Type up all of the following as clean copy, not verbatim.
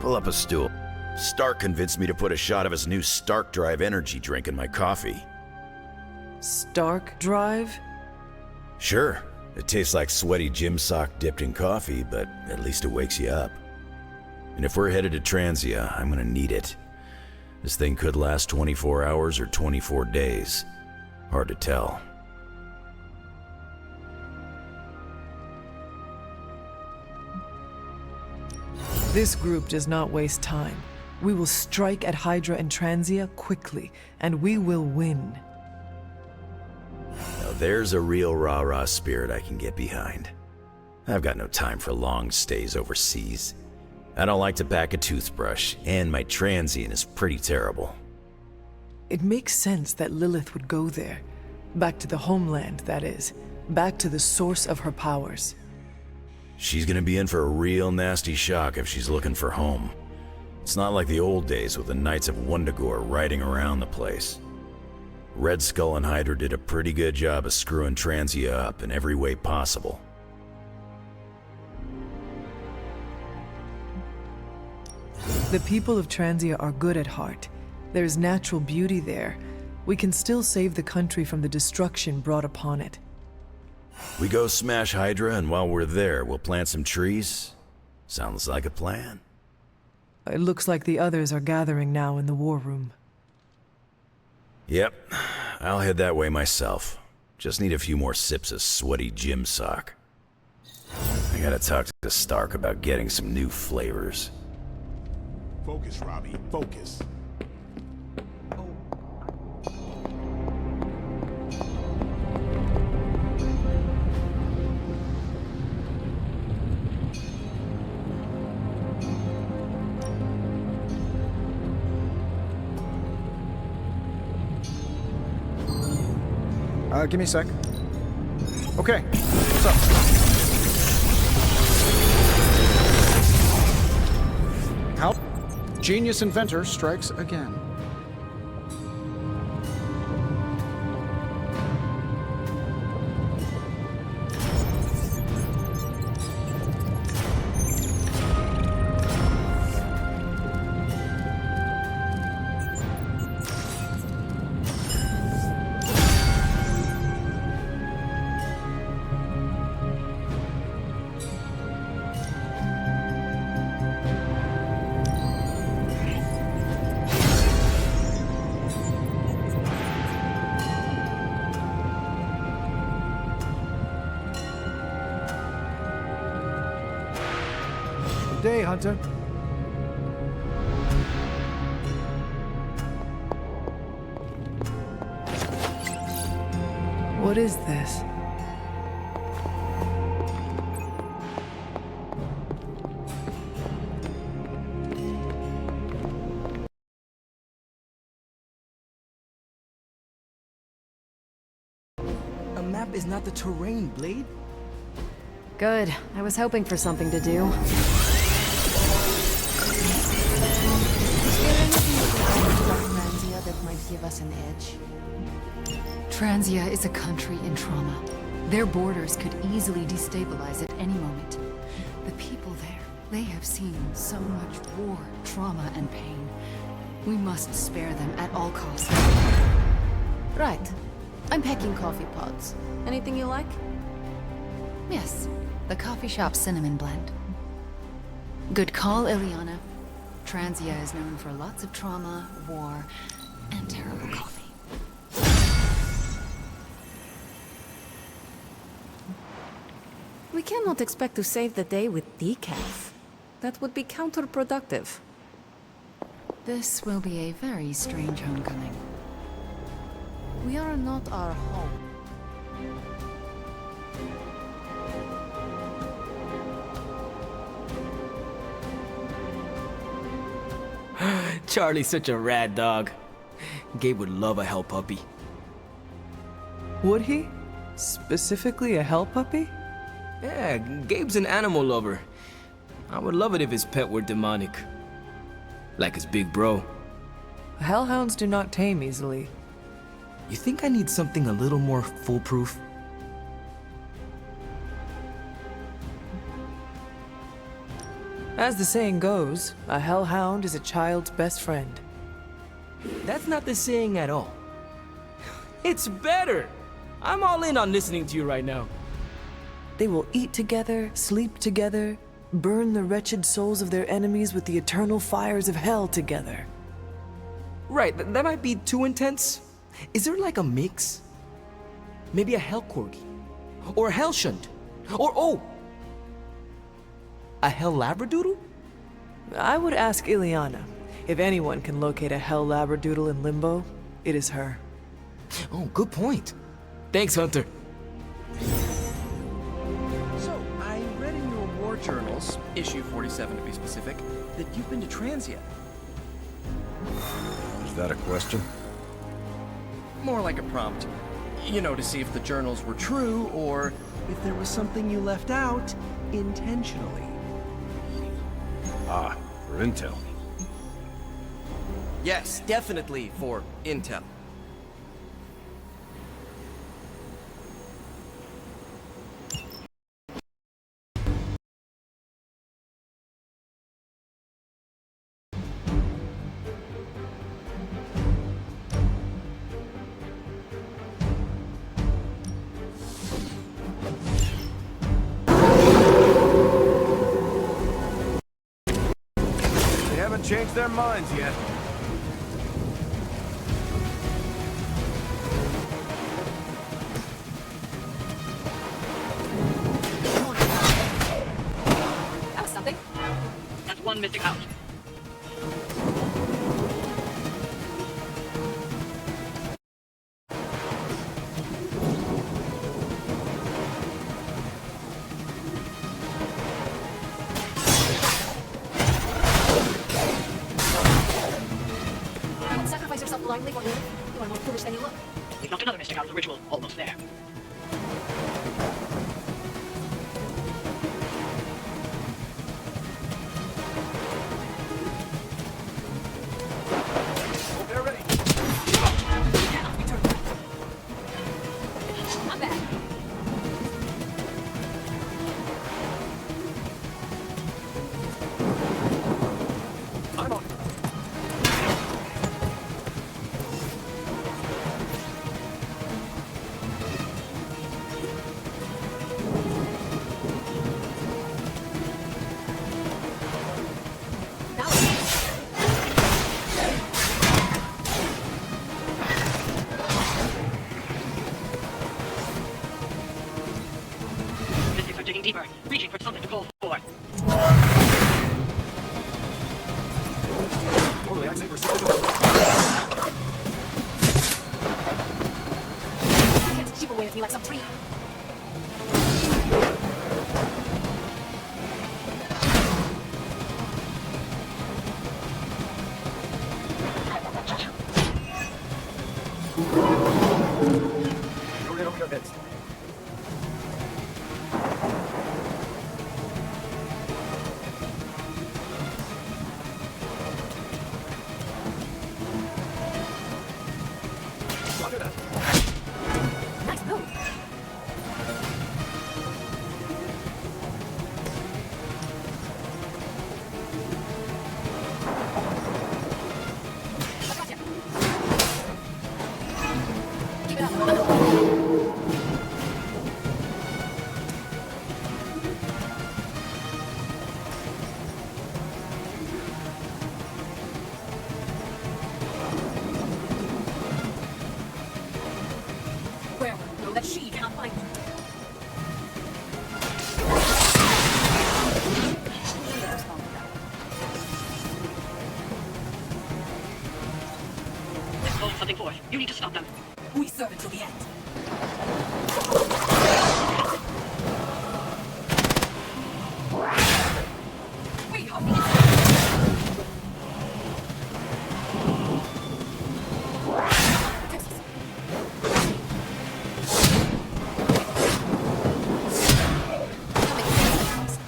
Pull up a stool. Stark convinced me to put a shot of his new Stark Drive energy drink in my coffee. Stark Drive? Sure, it tastes like sweaty gym sock dipped in coffee, but at least it wakes you up. And if we're headed to Transia, I'm gonna need it. This thing could last 24 hours or 24 days. Hard to tell. This group does not waste time. We will strike at Hydra and Transia quickly, and we will win. Now there's a real rah-rah spirit I can get behind. I've got no time for long stays overseas. I don't like to pack a toothbrush, and my transient is pretty terrible. It makes sense that Lilith would go there. Back to the homeland, that is. Back to the source of her powers. She's gonna be in for a real nasty shock if she's looking for home. It's not like the old days with the Knights of Wundagore riding around the place. Red Skull and Hydra did a pretty good job of screwing Transia up in every way possible. The people of Transia are good at heart. There's natural beauty there. We can still save the country from the destruction brought upon it. We go smash Hydra, and while we're there, we'll plant some trees? Sounds like a plan. It looks like the others are gathering now in the war room. Yep, I'll head that way myself. Just need a few more sips of sweaty gym sock. I gotta talk to Stark about getting some new flavors. Focus, Robbie, focus. Give me a sec. Okay, what's up? How? Genius inventor strikes again. Day, Hunter. What is this? A map is not the terrain, Blade. Good. I was hoping for something to do. Transia that might give us an edge? Transia is a country in trauma. Their borders could easily destabilize at any moment. The people there, they have seen so much war, trauma, and pain. We must spare them at all costs. Right. I'm packing coffee pods. Anything you like? Yes, the coffee shop cinnamon blend. Good call, Ileana. Transia is known for lots of trauma, war, and terrible coffee. We cannot expect to save the day with decaf. That would be counterproductive. This will be a very strange homecoming. We are not our home. Charlie's such a rad dog. Gabe would love a hell puppy. Would he? Specifically a hell puppy? Yeah, Gabe's an animal lover. I would love it if his pet were demonic. Like his big bro. Hellhounds do not tame easily. You think I need something a little more foolproof? As the saying goes, a hellhound is a child's best friend. That's not the saying at all. It's better! I'm all in on listening to you right now. They will eat together, sleep together, burn the wretched souls of their enemies with the eternal fires of hell together. Right, that might be too intense. Is there like a mix? Maybe a hell corgi? Or a hell shunt? Or, oh! A hell labradoodle? I would ask Ileana. If anyone can locate a hell labradoodle in limbo, it is her. Oh, good point. Thanks, Hunter. So, I read in your war journals, issue 47 to be specific, that you've been to Transia. Is that a question? More like a prompt. You know, to see if the journals were true, or if there was something you left out intentionally. Ah, for intel. Yes, definitely for intel. They haven't changed their minds yet. That was something. That's one missing out. Don't sacrifice yourself blindly for living. You are more foolish than you look. We've knocked another mystic out of the ritual. Almost there. They're ready. Cannot return back. Not bad. I'm on. Now mystics are digging deeper, reaching for something to call forth. Totally, I'd say we're still You can't chip away at me like some tree. Go right over your heads. Roger that. Nice move. I got you. Keep it up. Where will know that she cannot find you? They're calling something forth. You need to stop them. We serve until the end. We are the Texas. You'll make sense.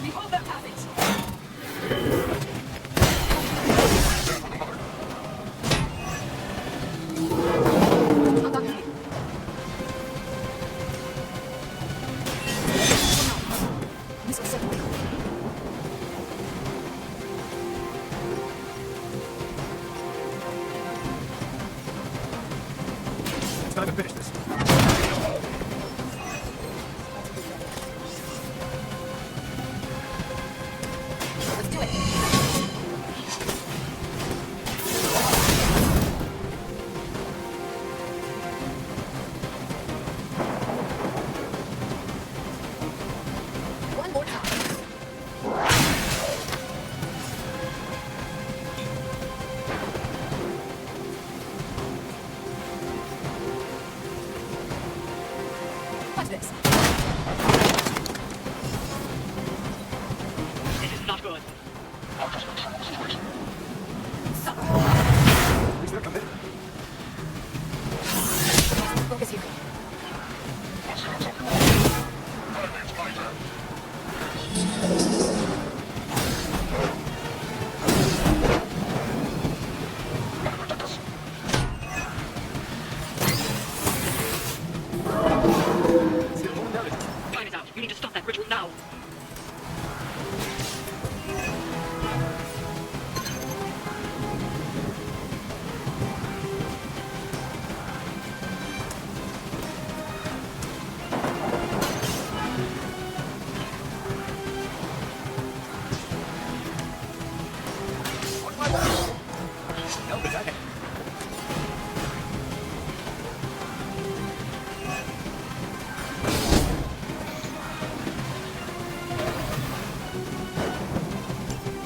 Behold their passage! that ritual now.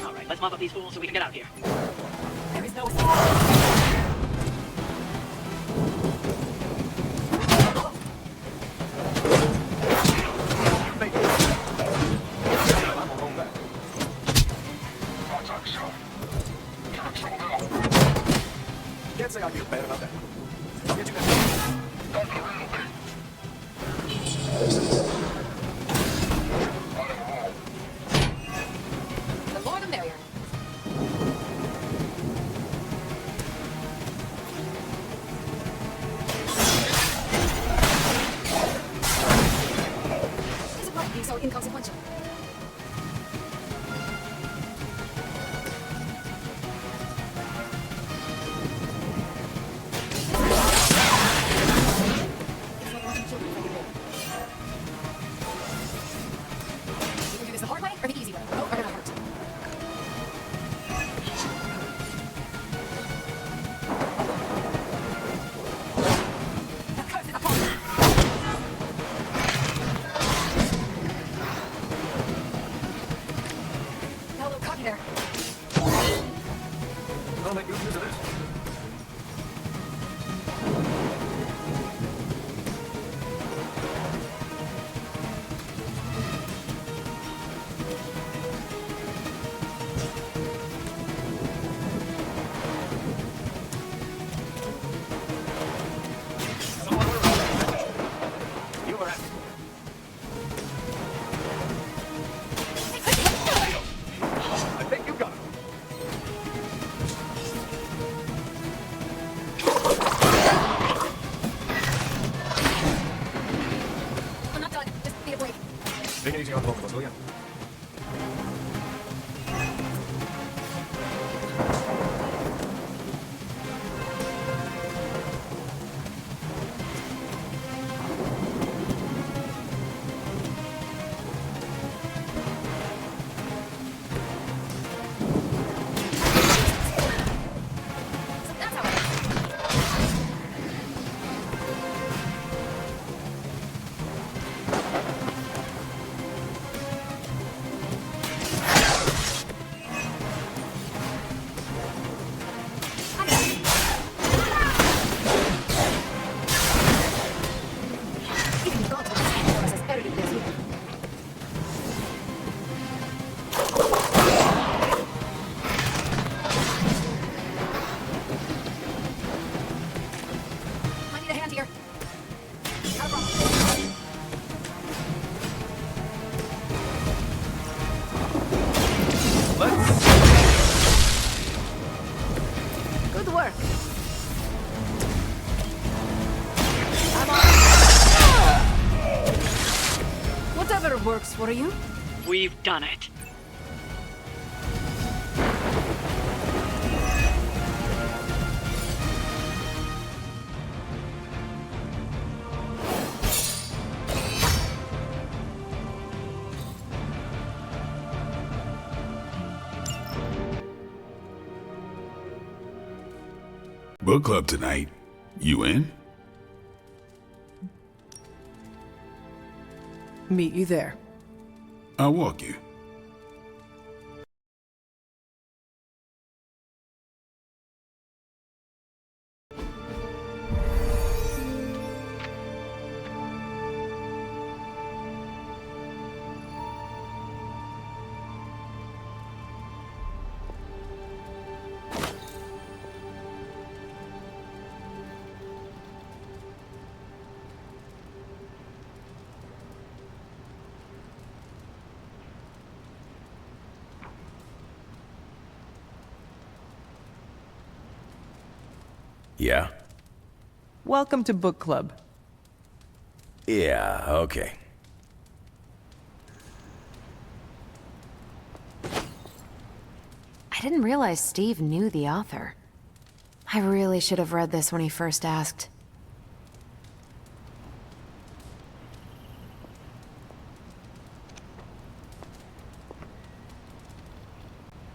Alright, let's mop up these fools so we can get out of here. There is no... Can't say I feel bad about that. I'll get you back. The more the merrier. Isn't life being so inconsequential? It's like watching children fight together. You can do this the hard way or the easy way. Both are gonna hurt. The curse is upon you. Got a little cocky there. I'll make good use of this. You were at I think you got it. I'm not done. Just need a break. Take it easy on both of us, will you? So that's how it is. Even gods would stand for us as arrogant as you. I need a hand here. Not a problem. Good work. I'm on. Whatever works for you. We've done it. Book club tonight. You in? Meet you there. I'll walk you. Yeah? Welcome to book club. Yeah, okay. didn't realize Steve knew the author. I really should have read this when he first asked.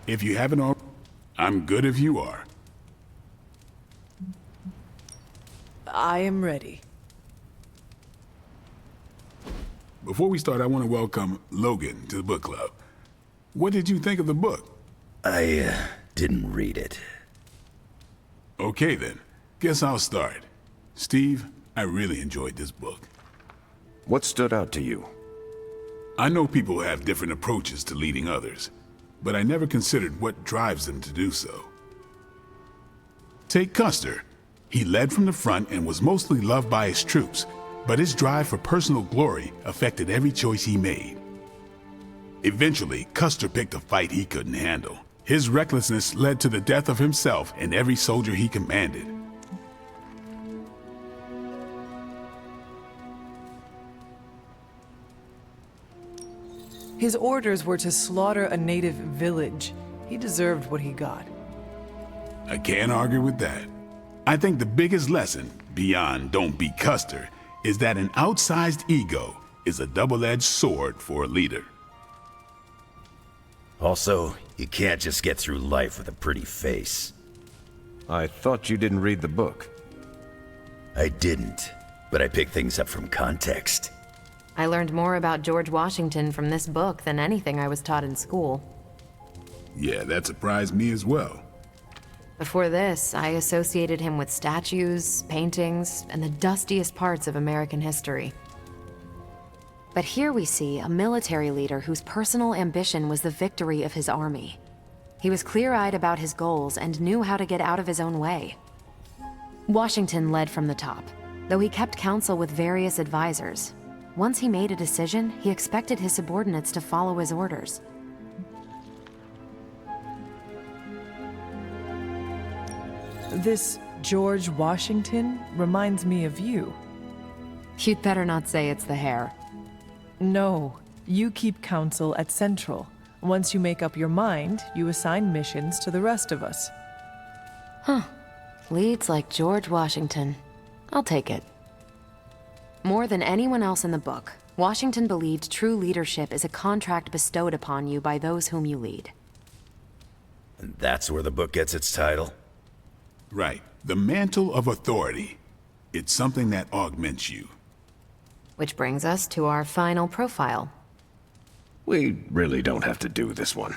If you haven't already, I'm good if you are. I am ready. Before we start, I want to welcome Logan to the book club. What did you think of the book? I didn't read it. Okay then, guess I'll start. Steve, I really enjoyed this book. What stood out to you? I know people have different approaches to leading others, but I never considered what drives them to do so. Take Custer. He led from the front and was mostly loved by his troops, but his drive for personal glory affected every choice he made. Eventually, Custer picked a fight he couldn't handle. His recklessness led to the death of himself and every soldier he commanded. His orders were to slaughter a native village. He deserved what he got. I can't argue with that. I think the biggest lesson, beyond don't be Custer, is that an outsized ego is a double-edged sword for a leader. Also, you can't just get through life with a pretty face. I thought you didn't read the book. I didn't, but I picked things up from context. I learned more about George Washington from this book than anything I was taught in school. Yeah, that surprised me as well. Before this, I associated him with statues, paintings, and the dustiest parts of American history. But here we see a military leader whose personal ambition was the victory of his army. He was clear-eyed about his goals and knew how to get out of his own way. Washington led from the top, though he kept counsel with various advisors. Once he made a decision, he expected his subordinates to follow his orders. This George Washington reminds me of you. You'd better not say it's the hair. No, you keep counsel at Central. Once you make up your mind, you assign missions to the rest of us. Leads like George Washington. I'll take it. More than anyone else in the book, Washington believed true leadership is a contract bestowed upon you by those whom you lead. And that's where the book gets its title? Right. The mantle of authority. It's something that augments you. Which brings us to our final profile. We really don't have to do this one.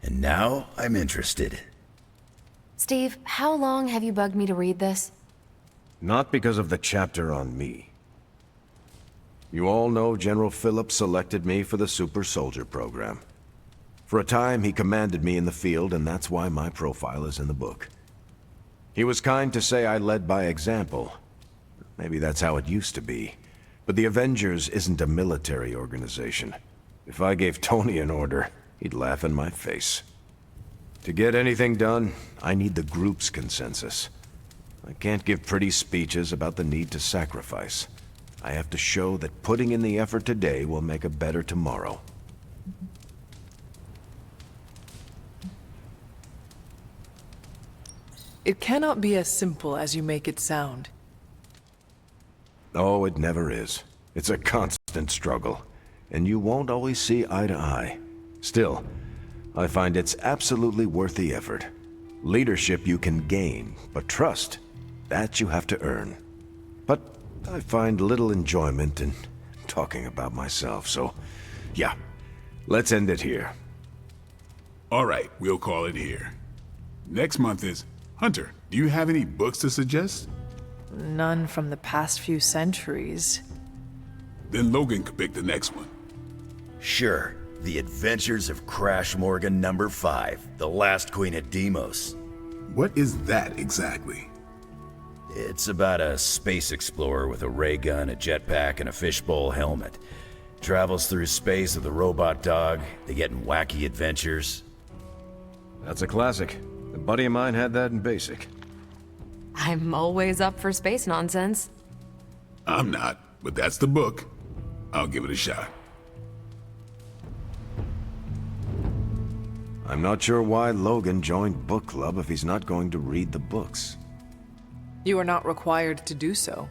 And now I'm interested. Steve, how long have you bugged me to read this? Not because of the chapter on me. You all know General Phillips selected me for the Super Soldier program. For a time, he commanded me in the field, and that's why my profile is in the book. He was kind to say I led by example. Maybe that's how it used to be. But the Avengers isn't a military organization. If I gave Tony an order, he'd laugh in my face. To get anything done, I need the group's consensus. I can't give pretty speeches about the need to sacrifice. I have to show that putting in the effort today will make a better tomorrow. It cannot be as simple as you make it sound. Oh, it never is. It's a constant struggle, and you won't always see eye to eye. Still, I find it's absolutely worth the effort. Leadership you can gain, but trust, that you have to earn. But I find little enjoyment in talking about myself, so yeah, let's end it here. All right, we'll call it here. Next month is Hunter. Do you have any books to suggest? None from the past few centuries. Then Logan could pick the next one. Sure. The Adventures of Crash Morgan #5, The Last Queen of Deimos. What is that exactly? It's about a space explorer with a ray gun, a jetpack, and a fishbowl helmet. Travels through space with a robot dog. They get in wacky adventures. That's a classic. A buddy of mine had that in basic. I'm always up for space nonsense. I'm not, but that's the book. I'll give it a shot. I'm not sure why Logan joined book club if he's not going to read the books. You are not required to do so.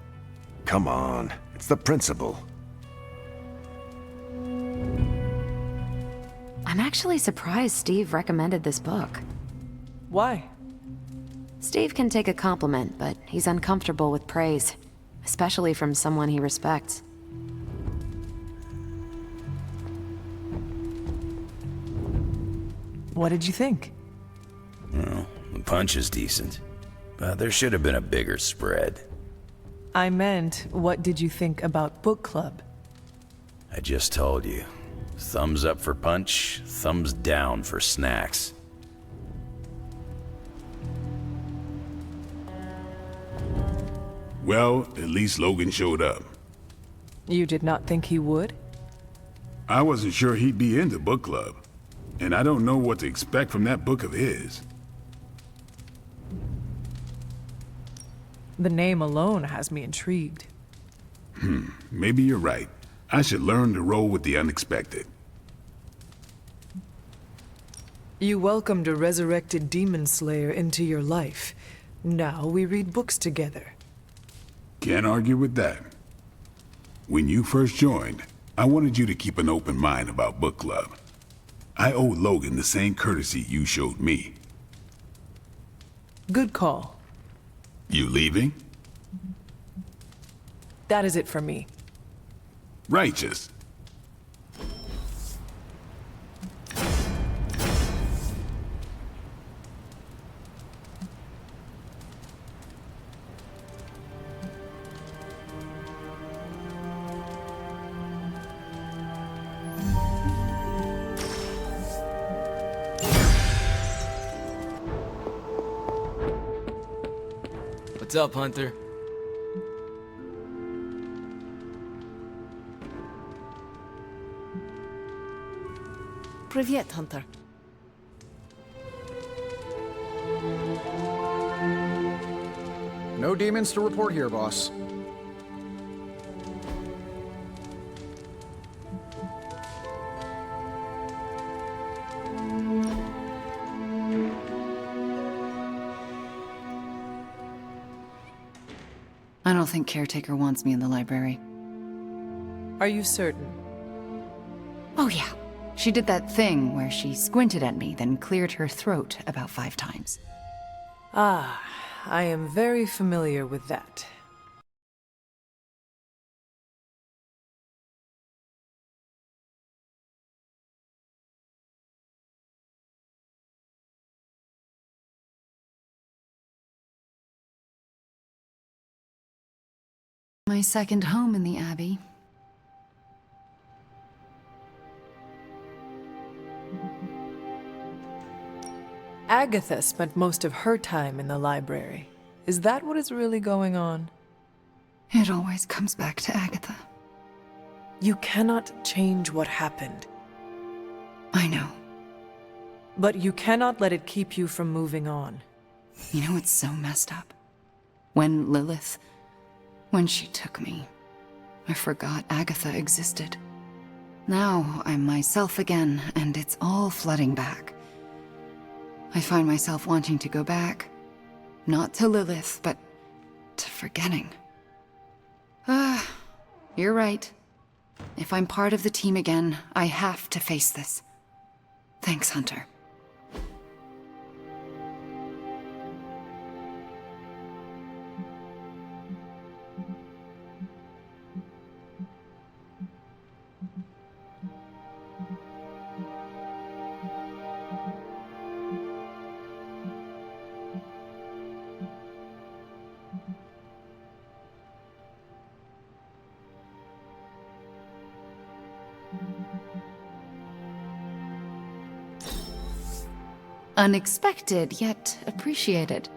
Come on, it's the principle. I'm actually surprised Steve recommended this book. Why? Steve can take a compliment, but he's uncomfortable with praise, especially from someone he respects. What did you think? Well, the punch is decent, but there should have been a bigger spread. I meant, what did you think about book club? I just told you. Thumbs up for punch, thumbs down for snacks. Well, at least Logan showed up. You did not think he would? I wasn't sure he'd be into book club, and I don't know what to expect from that book of his. The name alone has me intrigued. Maybe you're right. I should learn to roll with the unexpected. You welcomed a resurrected demon slayer into your life. Now we read books together. Can't argue with that. When you first joined, I wanted you to keep an open mind about book club. I owe Logan the same courtesy you showed me. Good call. You leaving? That is it for me. Righteous. What's up, Hunter? Привет, Hunter. No demons to report here, boss. I don't think Caretaker wants me in the library. Are you certain? Oh yeah. She did that thing where she squinted at me, then cleared her throat about 5 times. Ah, I am very familiar with that. My second home in the Abbey. Agatha spent most of her time in the library. Is that what is really going on? It always comes back to Agatha. You cannot change what happened, I know. but you cannot let it keep you from moving on. You know what's so messed up? When she took me, I forgot Agatha existed. Now I'm myself again, and it's all flooding back. I find myself wanting to go back. Not to Lilith, but to forgetting. You're right. If I'm part of the team again, I have to face this. Thanks, Hunter. Unexpected, yet appreciated.